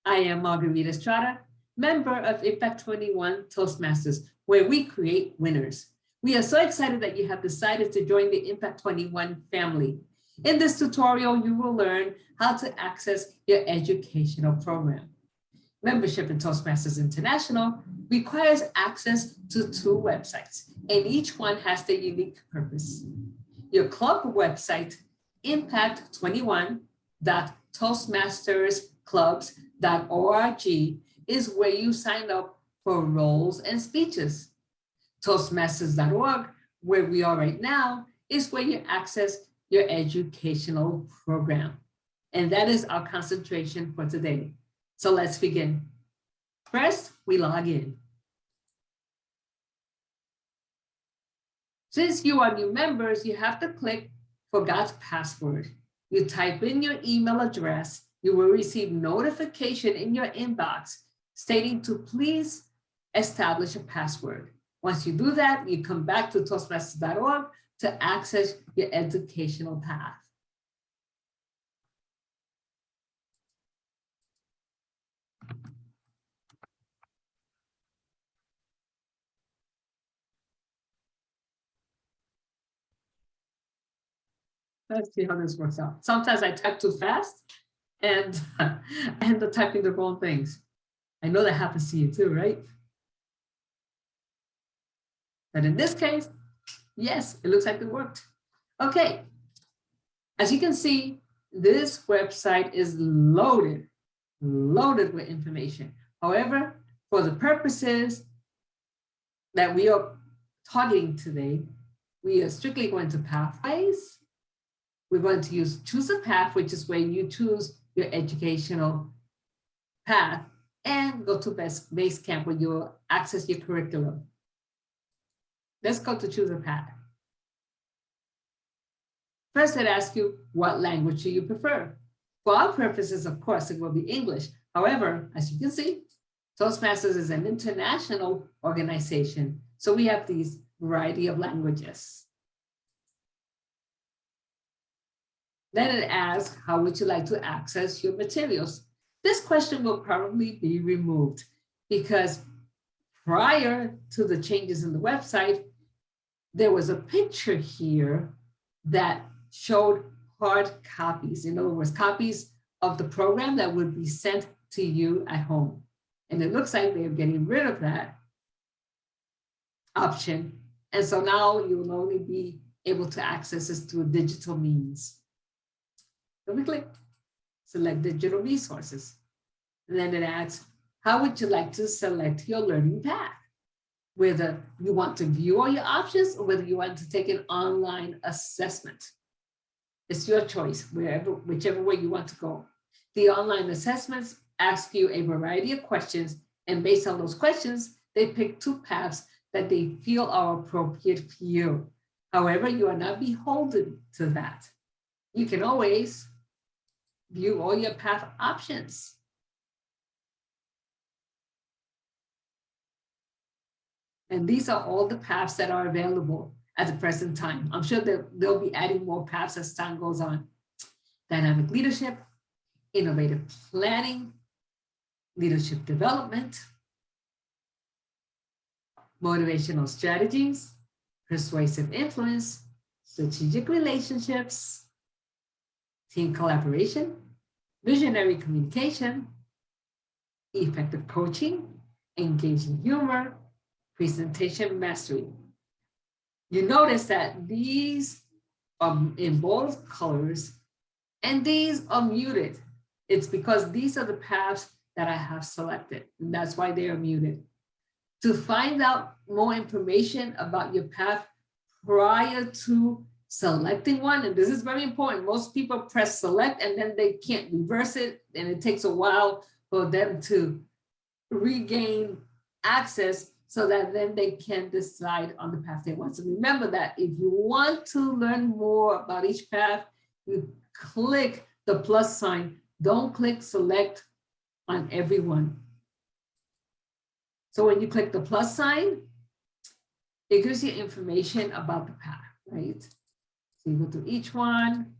I am Margarita Estrada, member of Impact 21 Toastmasters, where we create winners. We are so excited that you have decided to join the Impact 21 family. In this tutorial, you will learn how to access your educational program. Membership in Toastmasters International requires access to 2 websites, and each one has their unique purpose. Your club website, impact21.toastmastersclubs.org, is where you sign up for roles and speeches. Toastmasters.org, where we are right now, is where you access your educational program. And that is our concentration for today. So let's begin. First, we log in. Since you are new members, you have to click Forgot Password. You type in your email address. You will receive notification in your inbox stating to please establish a password. Once you do that, you come back to Toastmasters.org to access your educational path. Let's see how this works out. Sometimes I type too fast and I end up typing the wrong things. I know that happens to you too, right? But in this case, yes, it looks like it worked. Okay, as you can see, this website is loaded with information. However, for the purposes that we are targeting today, we are strictly going to pathways. We're going to use choose a path, which is where you choose your educational path, and go to Basecamp where you'll access your curriculum. Let's go to choose a path. First, it asks you, what language do you prefer? For our purposes, of course, it will be English. However, as you can see, Toastmasters is an international organization. So we have these variety of languages. Then it asks, how would you like to access your materials? This question will probably be removed because prior to the changes in the website, there was a picture here that showed hard copies. In other words, copies of the program that would be sent to you at home. And it looks like they're getting rid of that option. And so now you will only be able to access this through digital means. So we click, select digital resources. And then it asks, how would you like to select your learning path? Whether you want to view all your options or whether you want to take an online assessment. It's your choice, whichever way you want to go. The online assessments ask you a variety of questions, and based on those questions, they pick 2 paths that they feel are appropriate for you. However, you are not beholden to that. You can always view all your path options. And these are all the paths that are available at the present time. I'm sure that they'll be adding more paths as time goes on. Dynamic leadership, innovative planning, leadership development, motivational strategies, persuasive influence, strategic relationships, team collaboration, visionary communication, effective coaching, engaging humor, presentation mastery. You notice that these are in bold colors and these are muted. It's because these are the paths that I have selected, and that's why they are muted. To find out more information about your path prior to selecting one, and this is very important, most people press select and then they can't reverse it, and it takes a while for them to regain access so that then they can decide on the path they want. So remember that if you want to learn more about each path, you click the plus sign. Don't click select on every one. So when you click the plus sign, it gives you information about the path, right? So you go to each one,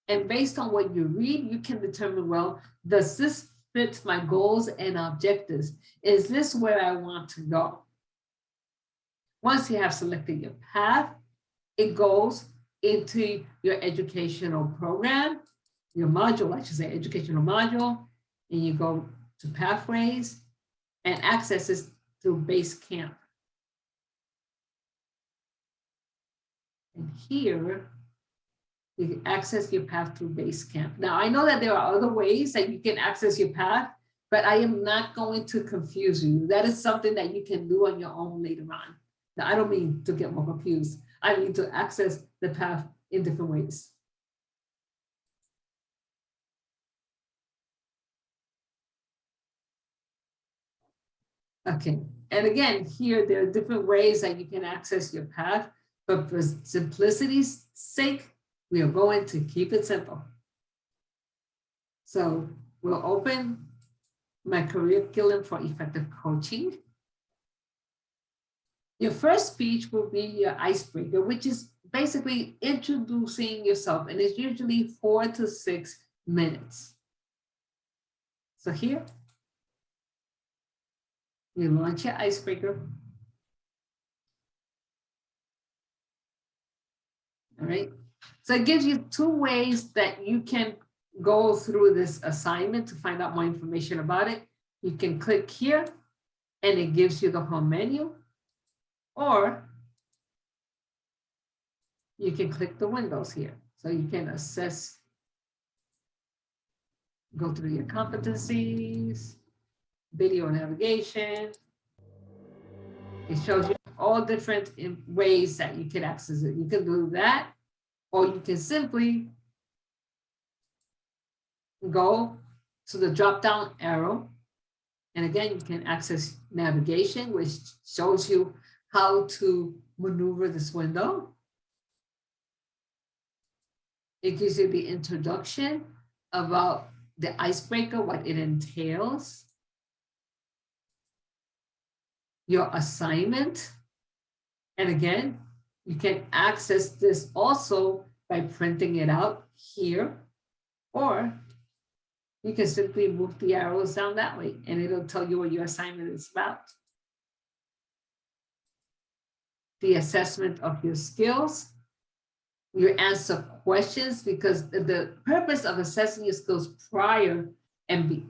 and based on what you read, you can determine, well, does this fit my goals and objectives? Is this where I want to go? Once you have selected your path, it goes into your educational program, your module, I should say, educational module, and you go to pathways and accesses through Basecamp. And here, you can access your path through Basecamp. Now, I know that there are other ways that you can access your path, but I am not going to confuse you. That is something that you can do on your own later on. Now, I don't mean to get more confused. I mean to access the path in different ways. Okay, and again, here there are different ways that you can access your path, but for simplicity's sake, we are going to keep it simple. So we'll open my curriculum for effective coaching. Your first speech will be your icebreaker, which is basically introducing yourself, and it's usually 4 to 6 minutes. So here, you launch your icebreaker. All right. So it gives you 2 ways that you can go through this assignment to find out more information about it. You can click here and it gives you the home menu, or you can click the windows here. So you can assess, go through your competencies, video navigation. It shows you all different ways that you can access it. You can do that, or you can simply go to the drop-down arrow. And again, you can access navigation, which shows you how to maneuver this window. It gives you the introduction about the icebreaker, what it entails, your assignment. And again, you can access this also by printing it out here, or you can simply move the arrows down that way and it'll tell you what your assignment is about. The assessment of your skills, you answer questions, because the purpose of assessing your skills prior and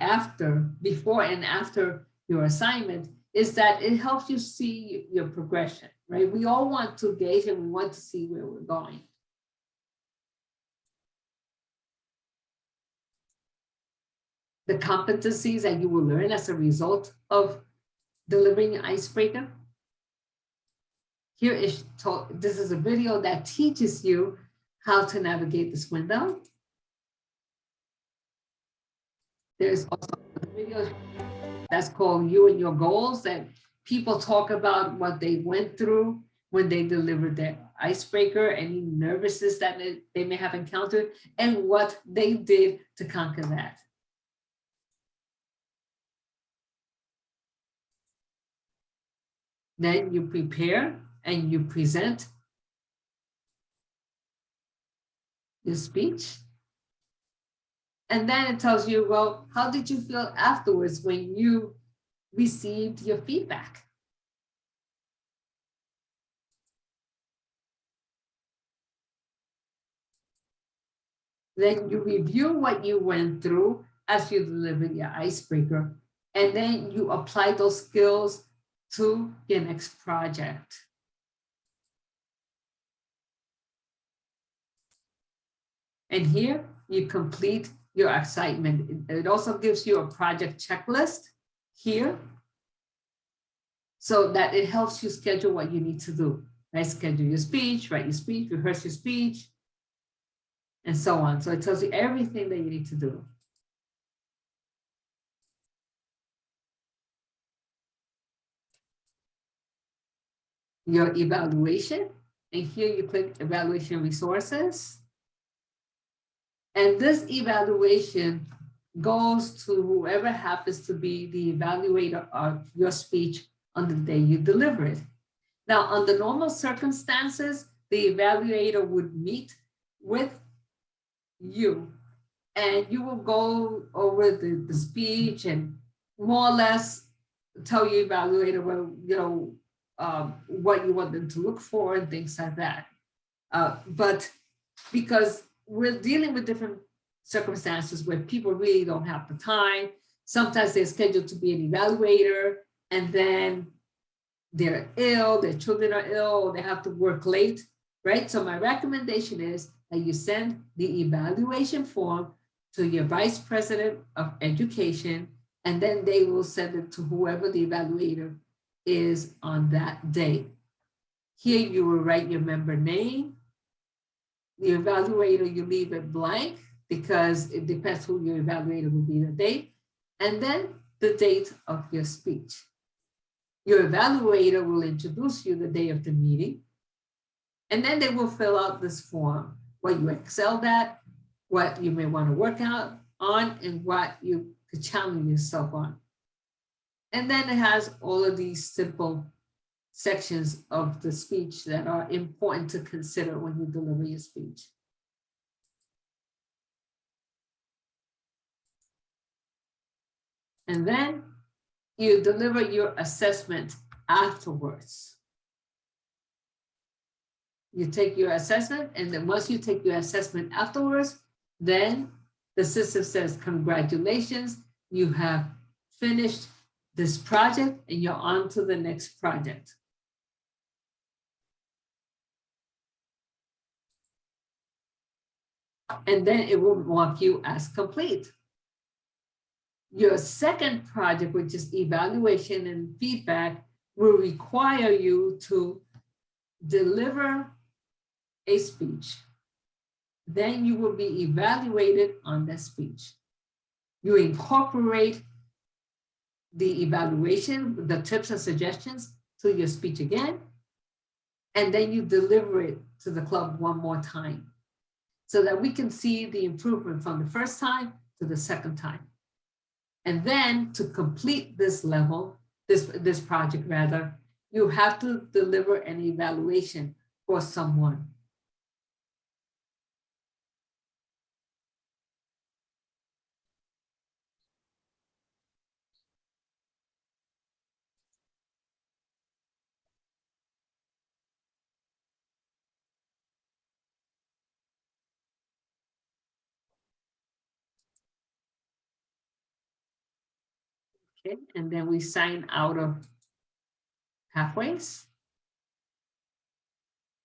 before and after your assignment is that it helps you see your progression, right? We all want to gauge and we want to see where we're going. The competencies that you will learn as a result of delivering an icebreaker. Here is this is a video that teaches you how to navigate this window. There's also a video that's called You and Your Goals, that people talk about what they went through when they delivered their icebreaker, any nervousness that they may have encountered, and what they did to conquer that. Then you prepare and you present your speech. And then it tells you, well, how did you feel afterwards when you received your feedback? Then you review what you went through as you deliver your icebreaker, and then you apply those skills to your next project. And here you complete your assignment. It also gives you a project checklist here, so that it helps you schedule what you need to do. Right? Schedule your speech, write your speech, rehearse your speech, and so on. So it tells you everything that you need to do. Your evaluation, and here you click evaluation resources. And this evaluation goes to whoever happens to be the evaluator of your speech on the day you deliver it. Now, under normal circumstances, the evaluator would meet with you and you will go over the speech and more or less tell your evaluator what you want them to look for and things like that. But because we're dealing with different circumstances where people really don't have the time, sometimes they're scheduled to be an evaluator and then they're ill, their children are ill, or they have to work late, right? So my recommendation is that you send the evaluation form to your vice president of education, and then they will send it to whoever the evaluator is on that day. Here you will write your member name. The evaluator, you leave it blank because it depends who your evaluator will be that day. And then the date of your speech. Your evaluator will introduce you the day of the meeting. And then they will fill out this form, what you excelled at, what you may want to work out on, and what you could challenge yourself on. And then it has all of these simple sections of the speech that are important to consider when you deliver your speech. And then you deliver your assessment afterwards. You take your assessment, and then once you take your assessment afterwards, then the system says, congratulations, you have finished this project and you're on to the next project. And then it will mark you as complete. Your second project, which is evaluation and feedback, will require you to deliver a speech. Then you will be evaluated on that speech. You incorporate the evaluation, the tips and suggestions to your speech again, and then you deliver it to the club one more time so that we can see the improvement from the first time to the second time. And then to complete this level, this project rather, you have to deliver an evaluation for someone. Okay, and then we sign out of Pathways.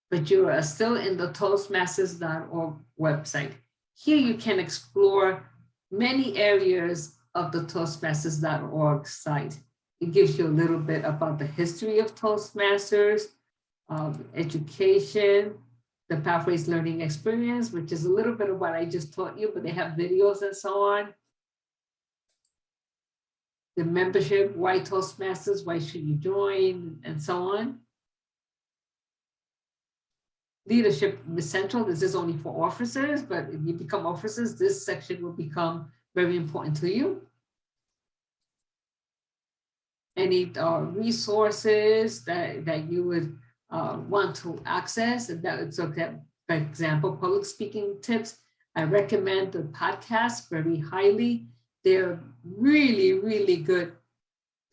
But you are still in the Toastmasters.org website. Here you can explore many areas of the Toastmasters.org site. It gives you a little bit about the history of Toastmasters, education, the Pathways Learning Experience, which is a little bit of what I just taught you, but they have videos and so on. The membership, why Toastmasters, why should you join, and so on. Leadership Essential, this is only for officers, but if you become officers, this section will become very important to you. Any resources that you would want to access, and that would look at, for example, public speaking tips. I recommend the podcast very highly. They're really, really good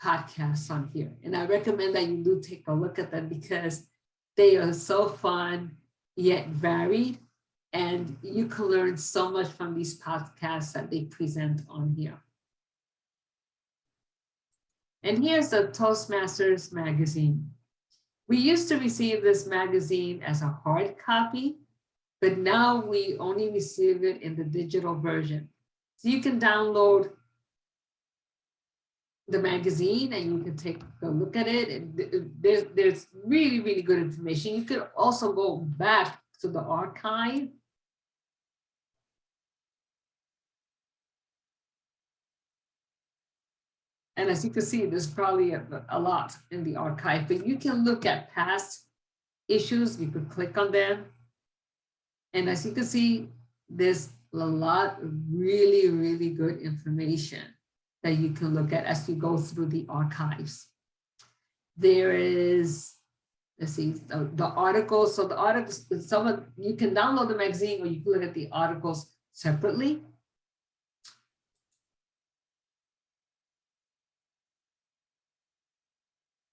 podcasts on here. And I recommend that you do take a look at them because they are so fun, yet varied. And you can learn so much from these podcasts that they present on here. And here's the Toastmasters magazine. We used to receive this magazine as a hard copy, but now we only receive it in the digital version. So you can download the magazine and you can take a look at it. And there's really, really good information. You could also go back to the archive. And as you can see, there's probably a lot in the archive, but you can look at past issues. You could click on them. And as you can see, there's a lot of really, really good information that you can look at as you go through the archives. There is, let's see, the articles. So the articles, you can download the magazine or you can look at the articles separately.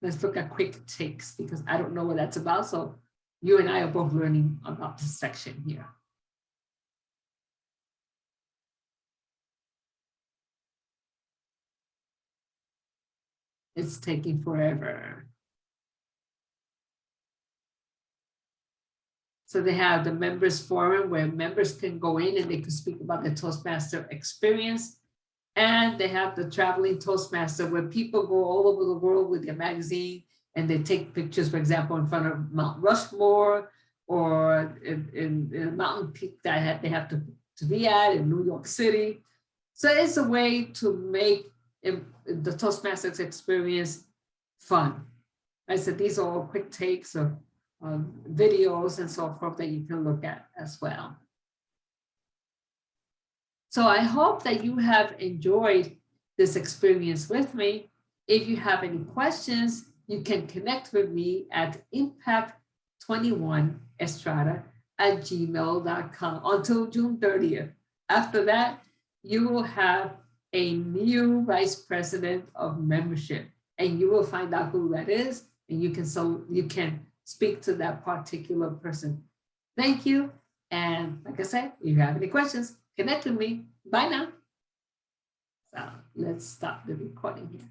Let's look at quick takes because I don't know what that's about. So you and I are both learning about this section here. It's taking forever. So they have the members forum where members can go in and they can speak about the Toastmaster experience. And they have the traveling Toastmaster where people go all over the world with their magazine and they take pictures, for example, in front of Mount Rushmore or in a mountain peak that they have to be at in New York City. So it's a way to make the Toastmasters experience fun. I said, these are all quick takes of videos and so forth that you can look at as well. So I hope that you have enjoyed this experience with me. If you have any questions, you can connect with me at impact21estrada@gmail.com until June 30th. After that, you will have a new vice president of membership, and you will find out who that is, and you can speak to that particular person. Thank you. And like I said, if you have any questions, connect with me. Bye now. So let's stop the recording here.